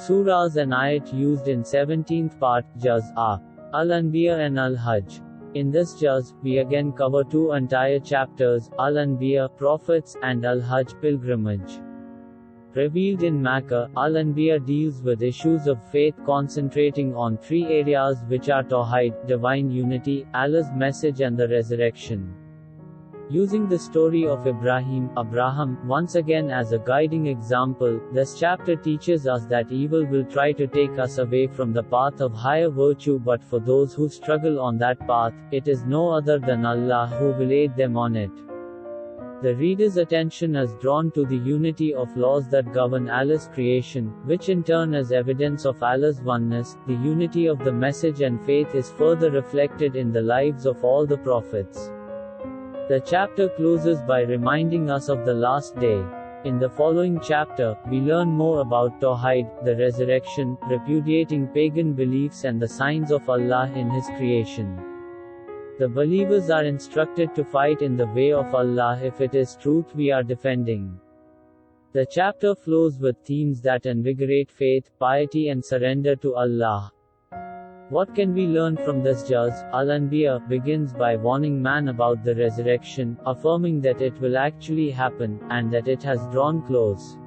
Surahs and ayat used in 17th part, Ajzaa, Al-Anbiya and Al-Hajj. In this juz, we again cover two entire chapters, Al-Anbiya, Prophets, and Al-Hajj, Pilgrimage. Revealed in Makkah, Al-Anbiya deals with issues of faith concentrating on three areas which are Tawhid, divine unity, Allah's message and the resurrection. Using the story of Abraham, once again as a guiding example, this chapter teaches us that evil will try to take us away from the path of higher virtue, but for those who struggle on that path, it is no other than Allah who will aid them on it. The reader's attention is drawn to the unity of laws that govern Allah's creation, which in turn is evidence of Allah's oneness. The unity of the message and faith is further reflected in the lives of all the prophets. The chapter closes by reminding us of the last day. In the following chapter, we learn more about Tawhid, the resurrection, repudiating pagan beliefs and the signs of Allah in His creation. The believers are instructed to fight in the way of Allah if it is truth we are defending. The chapter flows with themes that invigorate faith, piety and surrender to Allah. What can we learn from this juz? Al-Anbiya begins by warning man about the resurrection, affirming that it will actually happen, and that it has drawn close.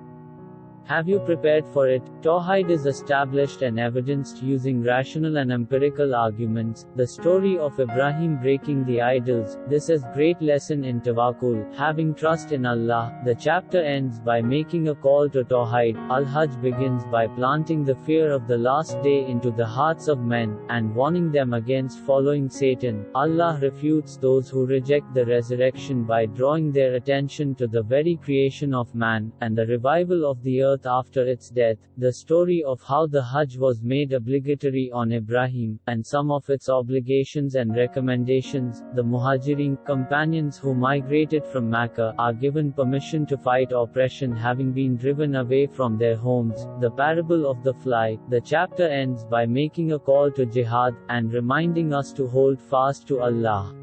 Have you prepared for it? Tawhid is established and evidenced using rational and empirical arguments. The story of Ibrahim breaking the idols, this is great lesson in tawakkul, having trust in Allah. The chapter ends by making a call to Tawhid. Al-Hajj begins by planting the fear of the last day into the hearts of men, and warning them against following Satan. Allah refutes those who reject the resurrection by drawing their attention to the very creation of man, and the revival of the earth after its death, the story of how the Hajj was made obligatory on Ibrahim, and some of its obligations and recommendations. The Muhajirin, companions who migrated from Makkah, are given permission to fight oppression having been driven away from their homes. The parable of the fly. The chapter ends by making a call to jihad, and reminding us to hold fast to Allah.